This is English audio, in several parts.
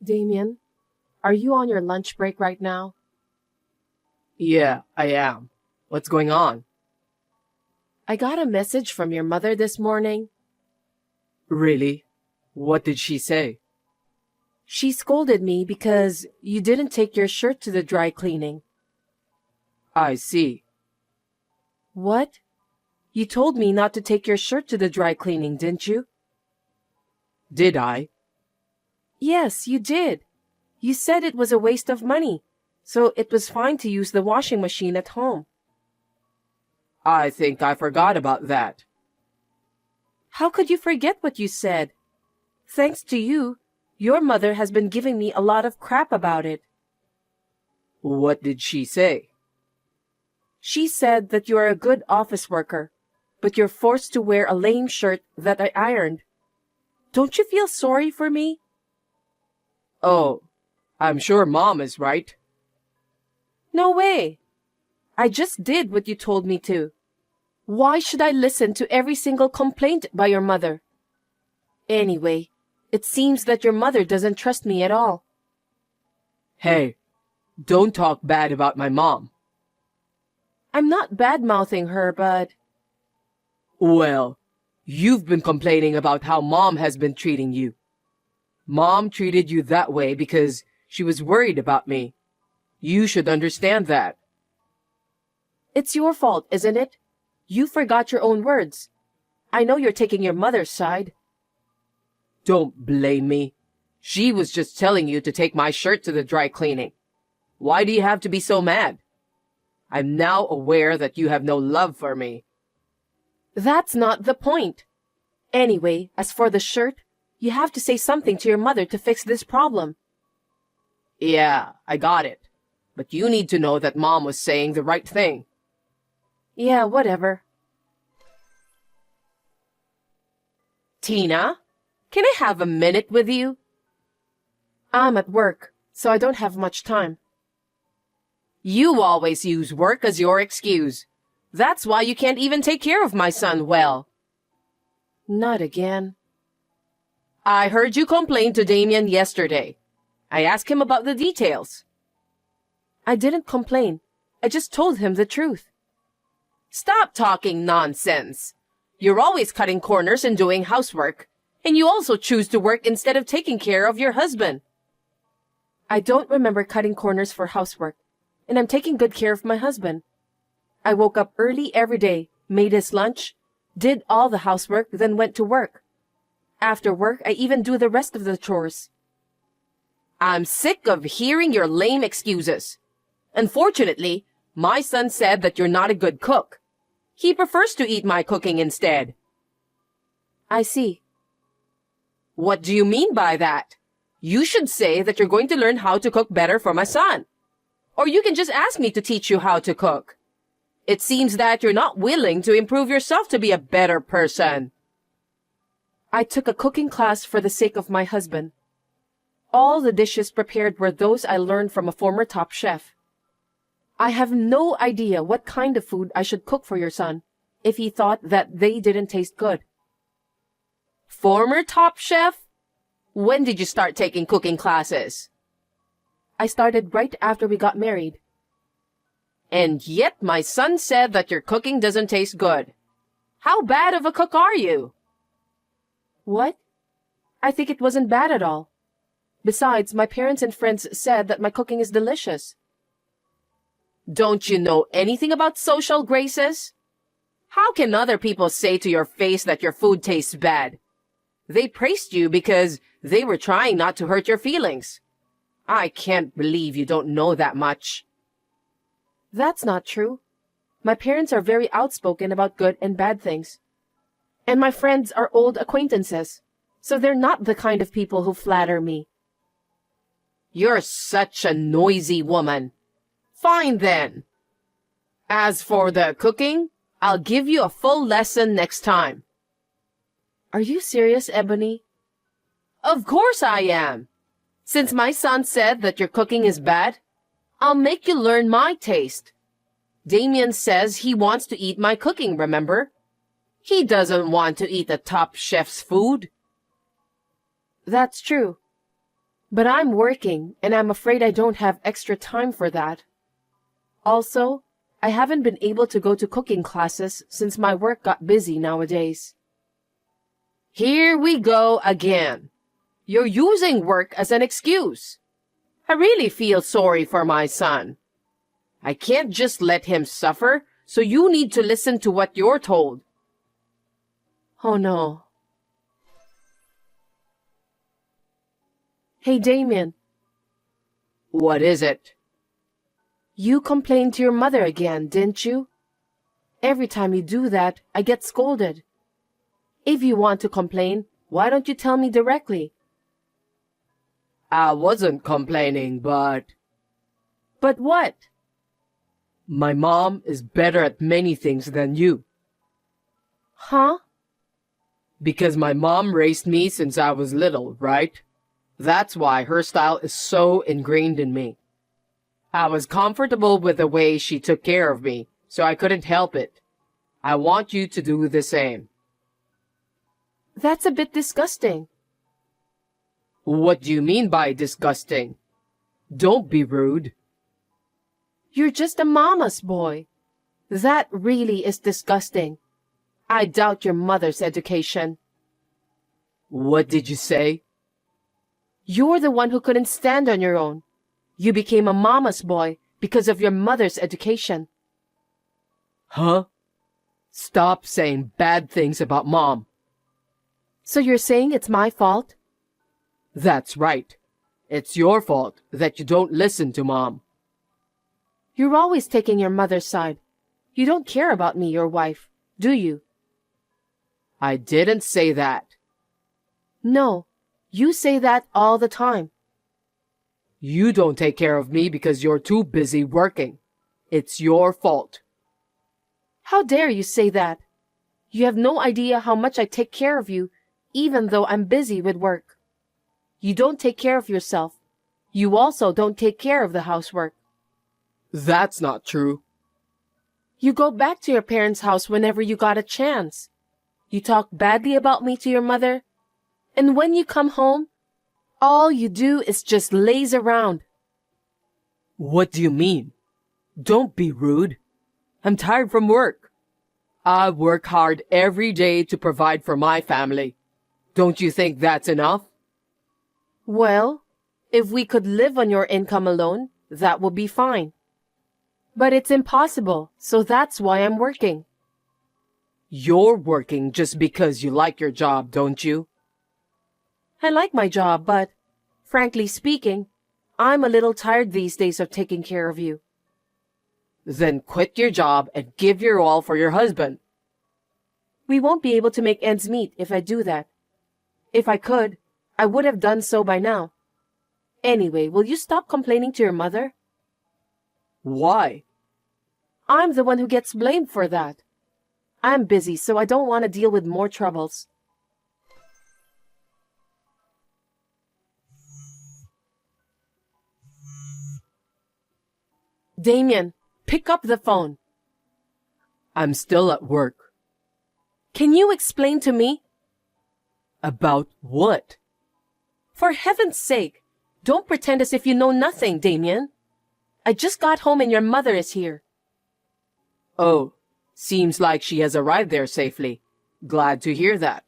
Damien, are you on your lunch break right now? Yeah, I am. What's going on? I got a message from your mother this morning. Really? What did she say? She scolded me because you didn't take your shirt to the dry cleaning. I see. What? You told me not to take your shirt to the dry cleaning, didn't you? Did I? Yes, you did. You said it was a waste of money, so it was fine to use the washing machine at home. I think I forgot about that. How could you forget what you said? Thanks to you, your mother has been giving me a lot of crap about it. What did she say? She said that you are a good office worker, but you're forced to wear a lame shirt that I ironed. Don't you feel sorry for me? Oh, I'm sure Mom is right. No way. I just did what you told me to. Why should I listen to every single complaint by your mother? Anyway, it seems that your mother doesn't trust me at all. Hey, don't talk bad about my mom. I'm not bad-mouthing her, but... Well, you've been complaining about how Mom has been treating you. Mom treated you that way because she was worried about me. You should understand that. It's your fault, isn't it? You forgot your own words. I know you're taking your mother's side. Don't blame me. She was just telling you to take my shirt to the dry cleaning. Why do you have to be so mad? I'm now aware that you have no love for me. That's not the point. Anyway, as for the shirt, you have to say something to your mother to fix this problem. Yeah, I got it. But you need to know that Mom was saying the right thing. Yeah, whatever. Tina, can I have a minute with you? I'm at work, so I don't have much time. You always use work as your excuse. That's why you can't even take care of my son well. Not again. I heard you complain to Damien yesterday. I asked him about the details. I didn't complain. I just told him the truth. Stop talking nonsense. You're always cutting corners and doing housework, and you also choose to work instead of taking care of your husband. I don't remember cutting corners for housework, and I'm taking good care of my husband. I woke up early every day, made his lunch, did all the housework, then went to work. After work, I even do the rest of the chores. I'm sick of hearing your lame excuses. Unfortunately, my son said that you're not a good cook. He prefers to eat my cooking instead. I see. What do you mean by that? You should say that you're going to learn how to cook better for my son. Or you can just ask me to teach you how to cook. It seems that you're not willing to improve yourself to be a better person. I took a cooking class for the sake of my husband. All the dishes prepared were those I learned from a former top chef. I have no idea what kind of food I should cook for your son if he thought that they didn't taste good. Former top chef? When did you start taking cooking classes? I started right after we got married. And yet my son said that your cooking doesn't taste good. How bad of a cook are you? What? I think it wasn't bad at all. Besides, my parents and friends said that my cooking is delicious. Don't you know anything about social graces? How can other people say to your face that your food tastes bad? They praised you because they were trying not to hurt your feelings. I can't believe you don't know that much. That's not true. My parents are very outspoken about good and bad things. And my friends are old acquaintances, so they're not the kind of people who flatter me. You're such a noisy woman. Fine then. As for the cooking, I'll give you a full lesson next time. Are you serious, Ebony? Of course I am. Since my son said that your cooking is bad, I'll make you learn my taste. Damien says he wants to eat my cooking, remember? He doesn't want to eat the top chef's food. That's true. But I'm working, and I'm afraid I don't have extra time for that. Also, I haven't been able to go to cooking classes since my work got busy nowadays. Here we go again. You're using work as an excuse. I really feel sorry for my son. I can't just let him suffer, so you need to listen to what you're told. Oh no. Hey Damien, What is it? you complained to your mother again, didn't you? Every time you do that, I get scolded. If you want to complain, why don't you tell me directly? I wasn't complaining, but But what? my mom is better at many things than you. Huh? Because my mom raised me since I was little, right? That's why her style is so ingrained in me. I was comfortable with the way she took care of me, so I couldn't help it. I want you to do the same. That's a bit disgusting. What do you mean by disgusting? Don't be rude. You're just a mama's boy. That really is disgusting. I doubt your mother's education. What did you say? You're the one who couldn't stand on your own. You became a mama's boy because of your mother's education. Huh? Stop saying bad things about mom. So you're saying it's my fault? That's right. It's your fault that you don't listen to mom. You're always taking your mother's side. You don't care about me, your wife, do you? I didn't say that. No, you say that all the time. You don't take care of me because you're too busy working. It's your fault. How dare you say that? You have no idea how much I take care of you, even though I'm busy with work. You don't take care of yourself. You also don't take care of the housework. That's not true. You go back to your parents' house whenever you got a chance. You talk badly about me to your mother. And when you come home, all you do is just laze around. What do you mean? Don't be rude. I'm tired from work. I work hard every day to provide for my family. Don't you think that's enough? Well, if we could live on your income alone, that would be fine. But it's impossible, so that's why I'm working. You're working just because you like your job, don't you? I like my job, but, frankly speaking, I'm a little tired these days of taking care of you. Then quit your job and give your all for your husband. We won't be able to make ends meet if I do that. If I could, I would have done so by now. Anyway, will you stop complaining to your mother? Why? I'm the one who gets blamed for that. I'm busy, so I don't want to deal with more troubles. Damien, pick up the phone. I'm still at work. Can you explain to me? About what? For heaven's sake, don't pretend as if you know nothing, Damien. I just got home and your mother is here. Oh, seems like she has arrived there safely. Glad to hear that.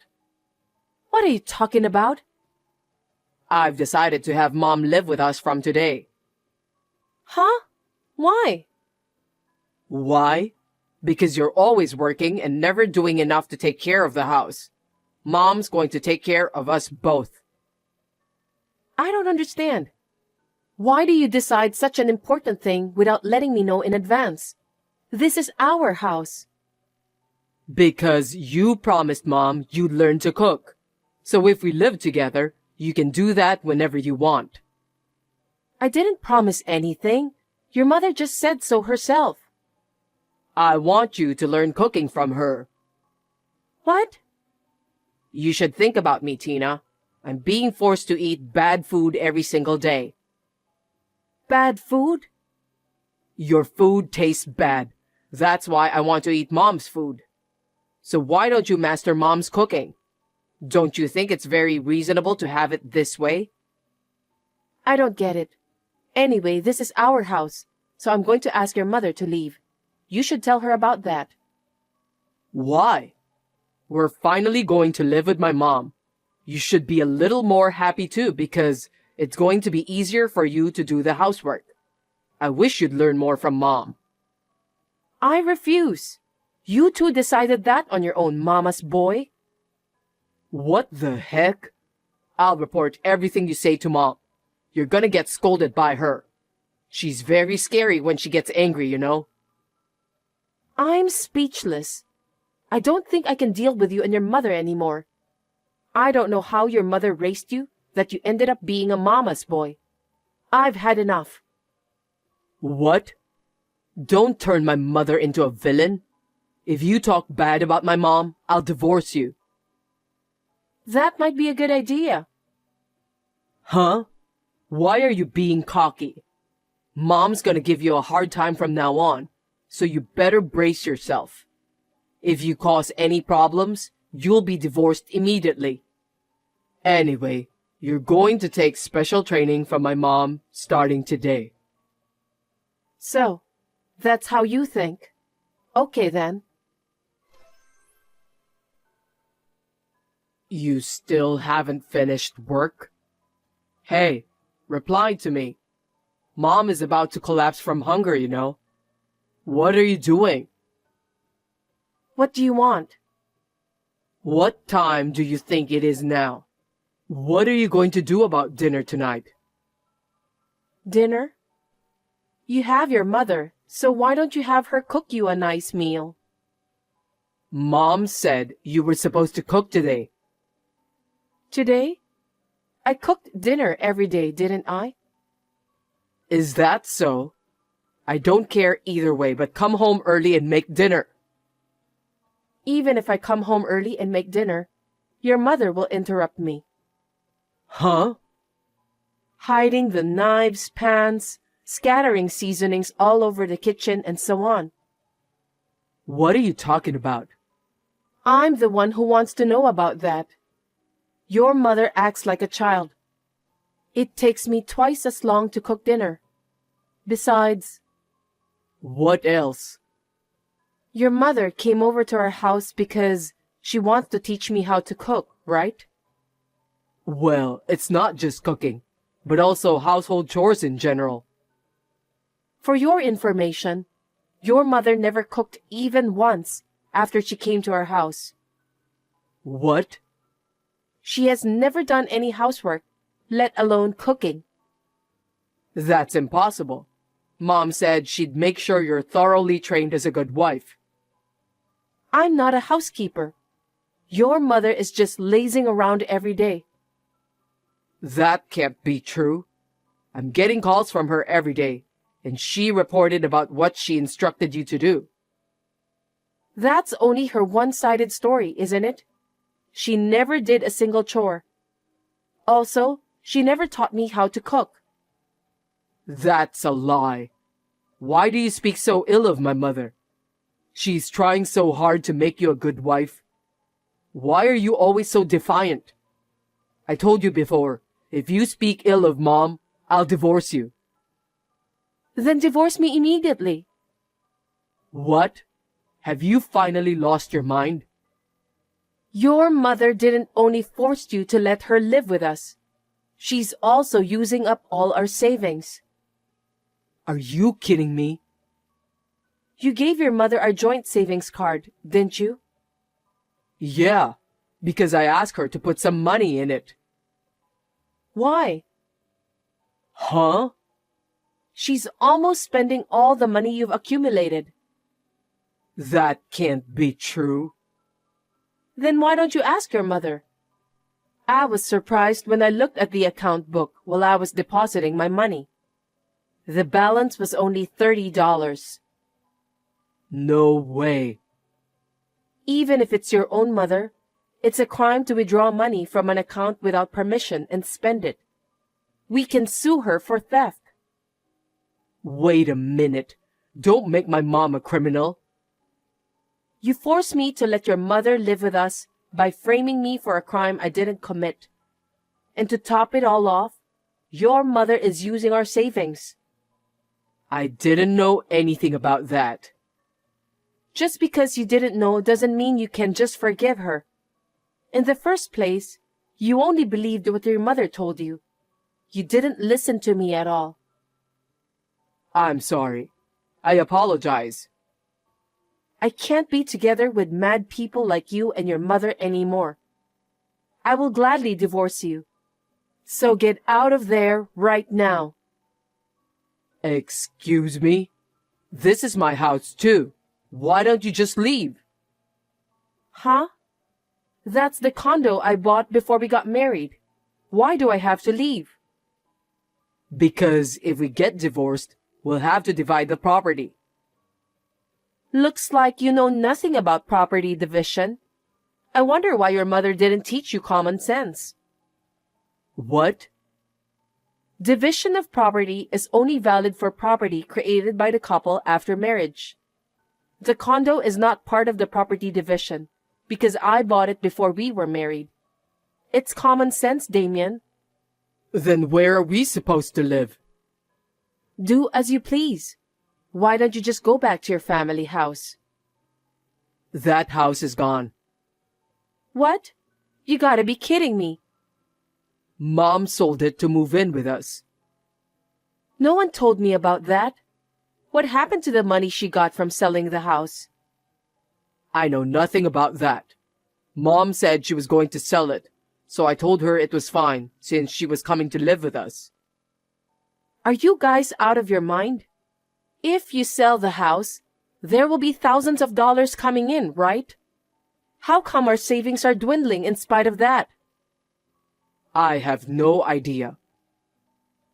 What are you talking about? I've decided to have mom live with us from today. Huh? Why? Why? Because you're always working and never doing enough to take care of the house. Mom's going to take care of us both. I don't understand. Why do you decide such an important thing without letting me know in advance? This is our house. Because you promised Mom you'd learn to cook. So if we live together, you can do that whenever you want. I didn't promise anything. Your mother just said so herself. I want you to learn cooking from her. What? You should think about me, Tina. I'm being forced to eat bad food every single day. Bad food? Your food tastes bad. That's why I want to eat Mom's food. So why don't you master Mom's cooking? Don't you think it's very reasonable to have it this way? I don't get it. Anyway, this is our house, so I'm going to ask your mother to leave. You should tell her about that. Why? We're finally going to live with my mom. You should be a little more happy too because it's going to be easier for you to do the housework. I wish you'd learn more from Mom. I refuse. You two decided that on your own, mama's boy. What the heck? I'll report everything you say to Mom. You're gonna get scolded by her. She's very scary when she gets angry, you know. I'm speechless. I don't think I can deal with you and your mother anymore. I don't know how your mother raised you, that you ended up being a mama's boy. I've had enough. What? Don't turn my mother into a villain. If you talk bad about my mom, I'll divorce you. That might be a good idea. Huh? Why are you being cocky? Mom's gonna give you a hard time from now on, so you better brace yourself. If you cause any problems, you'll be divorced immediately. Anyway, you're going to take special training from my mom starting today. So, that's how you think. Okay then. You still haven't finished work? Hey, reply to me. Mom is about to collapse from hunger, you know. What are you doing? What do you want? What time do you think it is now? What are you going to do about dinner tonight? Dinner? You have your mother, so why don't you have her cook you a nice meal? Mom said you were supposed to cook today. Today? I cooked dinner every day, didn't I? Is that so? I don't care either way, but come home early and make dinner. Even if I come home early and make dinner, your mother will interrupt me. Huh? Hiding the knives, pans, scattering seasonings all over the kitchen, and so on. What are you talking about? I'm the one who wants to know about that. Your mother acts like a child. It takes me twice as long to cook dinner. Besides, What else? your mother came over to our house because she wants to teach me how to cook, right? Well, it's not just cooking, but also household chores in general. For your information, your mother never cooked even once after she came to our house. What? She has never done any housework, let alone cooking. That's impossible. Mom said she'd make sure you're thoroughly trained as a good wife. I'm not a housekeeper. Your mother is just lazing around every day. That can't be true. I'm getting calls from her every day, and she reported about what she instructed you to do. That's only her one-sided story, isn't it? She never did a single chore. Also, she never taught me how to cook. That's a lie. Why do you speak so ill of my mother? She's trying so hard to make you a good wife. Why are you always so defiant? I told you before, if you speak ill of Mom, I'll divorce you. Then divorce me immediately. What? Have you finally lost your mind? Your mother didn't only force you to let her live with us. She's also using up all our savings. Are you kidding me? You gave your mother our joint savings card, didn't you? Yeah, because I asked her to put some money in it. Why? Huh? She's almost spending all the money you've accumulated. That can't be true. Then why don't you ask your mother? I was surprised when I looked at the account book while I was depositing my money. The balance was only $30. No way. Even if it's your own mother, it's a crime to withdraw money from an account without permission and spend it. We can sue her for theft. Wait a minute. Don't make my mom a criminal. You forced me to let your mother live with us by framing me for a crime I didn't commit. And to top it all off, Your mother is using our savings. I didn't know anything about that. Just because you didn't know doesn't mean you can just forgive her. In the first place, you only believed what your mother told you. You didn't listen to me at all. I'm sorry. I apologize. I can't be together with mad people like you and your mother anymore. I will gladly divorce you. So get out of there right now. Excuse me? This is my house too. Why don't you just leave? Huh? That's the condo I bought before we got married. Why do I have to leave? Because if we get divorced, we'll have to divide the property. Looks like you know nothing about property division. I wonder why your mother didn't teach you common sense. What? Division of property is only valid for property created by the couple after marriage. The condo is not part of the property division because I bought it before we were married. It's common sense, Damien. Then where are we supposed to live? Do as you please. Why don't you just go back to your family house? That house is gone. What? You gotta be kidding me. Mom sold it to move in with us. No one told me about that. What happened to the money she got from selling the house? I know nothing about that. Mom said she was going to sell it, so I told her it was fine since she was coming to live with us. Are you guys out of your mind? If you sell the house, there will be thousands of dollars coming in, right? How come our savings are dwindling in spite of that? I have no idea.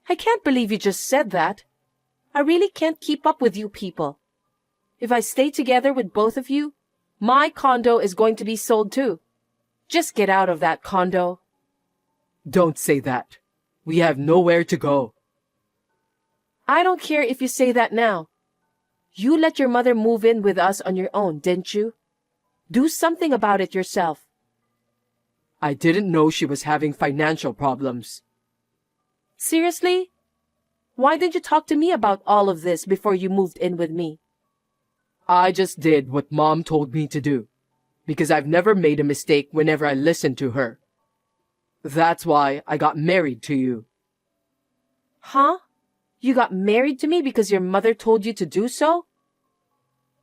I can't believe you just said that. I really can't keep up with you people. If I stay together with both of you, my condo is going to be sold too. Just get out of that condo. Don't say that. We have nowhere to go. I don't care if you say that now. You let your mother move in with us on your own, didn't you? Do something about it yourself. I didn't know she was having financial problems. Seriously? Why didn't you talk to me about all of this before you moved in with me? I just did what Mom told me to do, because I've never made a mistake whenever I listened to her. That's why I got married to you. Huh? You got married to me because your mother told you to do so?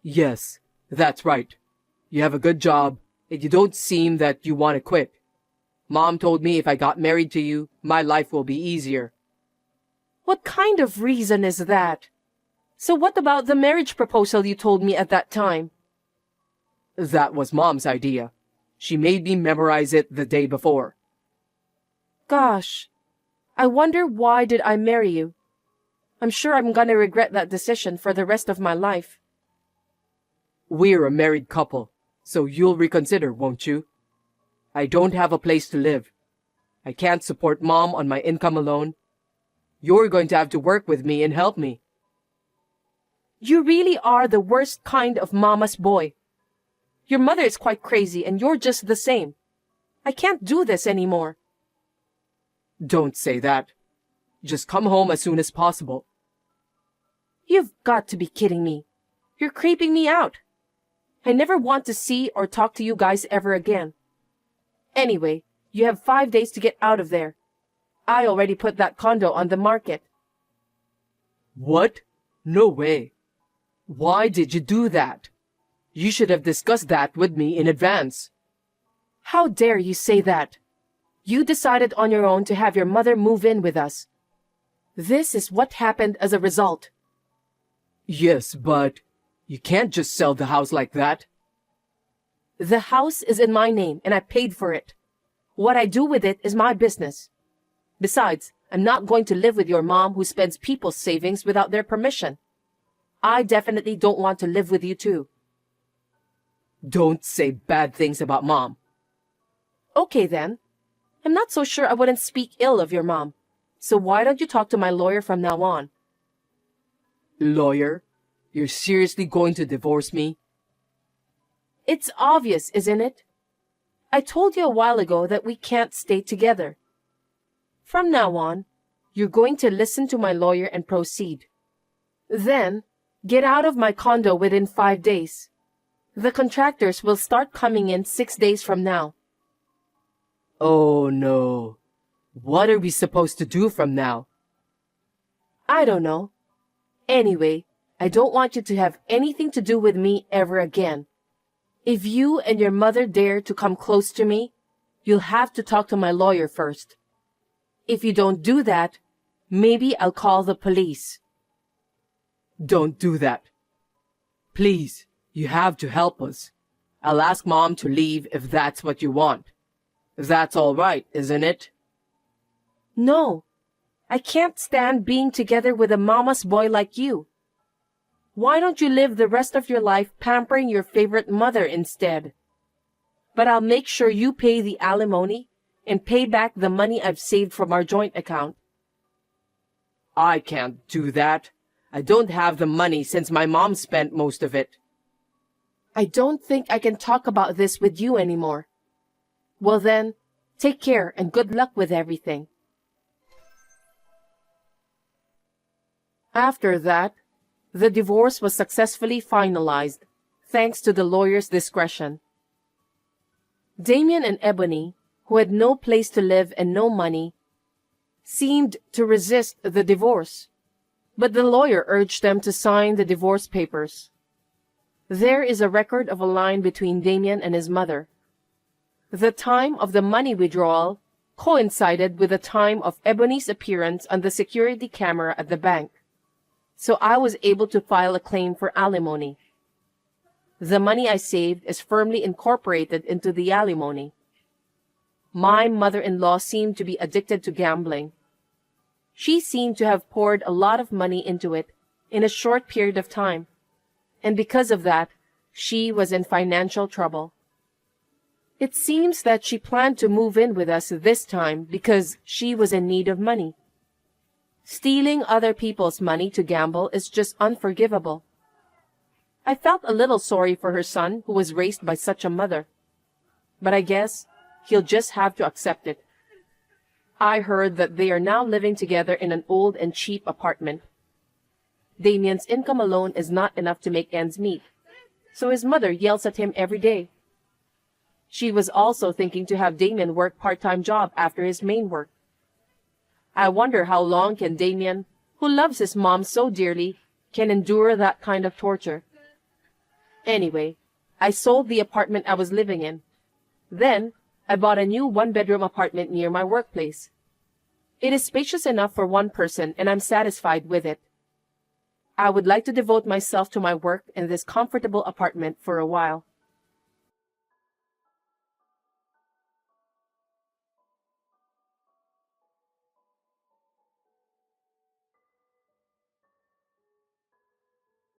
Yes, that's right. You have a good job, and you don't seem that you want to quit. Mom told me if I got married to you, my life will be easier. What kind of reason is that? So what about the marriage proposal you told me at that time? That was Mom's idea. She made me memorize it the day before. Gosh, I wonder why did I marry you? I'm sure I'm gonna regret that decision for the rest of my life. We're a married couple, so you'll reconsider, won't you? I don't have a place to live. I can't support Mom on my income alone. You're going to have to work with me and help me. You really are the worst kind of mama's boy. Your mother is quite crazy and you're just the same. I can't do this anymore. Don't say that. Just come home as soon as possible. You've got to be kidding me. You're creeping me out. I never want to see or talk to you guys ever again. Anyway, you have 5 days to get out of there. I already put that condo on the market. What? No way. Why did you do that? You should have discussed that with me in advance. How dare you say that? You decided on your own to have your mother move in with us. This is what happened as a result. Yes, but you can't just sell the house like that. The house is in my name and I paid for it. What I do with it is my business. Besides, I'm not going to live with your mom who spends people's savings without their permission. I definitely don't want to live with you too. Don't say bad things about Mom. Okay then. I'm not so sure I wouldn't speak ill of your mom. So why don't you talk to my lawyer from now on? Lawyer? You're seriously going to divorce me? It's obvious, isn't it? I told you a while ago that we can't stay together. From now on, You're going to listen to my lawyer and proceed. Then, get out of my condo within 5 days. The contractors will start coming in 6 days from now. Oh no. What are we supposed to do from now? I don't know. Anyway, I don't want you to have anything to do with me ever again. If you and your mother dare to come close to me, you'll have to talk to my lawyer first. If you don't do that, maybe I'll call the police. Don't do that. Please, you have to help us. I'll ask Mom to leave if that's what you want. That's all right, isn't it? No, I can't stand being together with a mama's boy like you. Why don't you live the rest of your life pampering your favorite mother instead? But I'll make sure you pay the alimony and pay back the money I've saved from our joint account. I can't do that. I don't have the money since my mom spent most of it. I don't think I can talk about this with you anymore. Well then, take care and good luck with everything. After that, the divorce was successfully finalized, thanks to the lawyer's discretion. Damien and Ebony, who had no place to live and no money, seemed to resist the divorce, but the lawyer urged them to sign the divorce papers. There is a record of a line between Damien and his mother. The time of the money withdrawal coincided with the time of Ebony's appearance on the security camera at the bank, so I was able to file a claim for alimony. The money I saved is firmly incorporated into the alimony. My mother-in-law seemed to be addicted to gambling. She seemed to have poured a lot of money into it in a short period of time, and because of that, she was in financial trouble. It seems that she planned to move in with us this time because she was in need of money. Stealing other people's money to gamble is just unforgivable. I felt a little sorry for her son who was raised by such a mother, but I guess he'll just have to accept it. I heard that they are now living together in an old and cheap apartment. Damien's income alone is not enough to make ends meet, so his mother yells at him every day. She was also thinking to have Damien work part-time job after his main work. I wonder how long can Damien, who loves his mom so dearly, can endure that kind of torture. Anyway, I sold the apartment I was living in. Then, I bought a new one-bedroom apartment near my workplace. It is spacious enough for one person and I'm satisfied with it. I would like to devote myself to my work in this comfortable apartment for a while.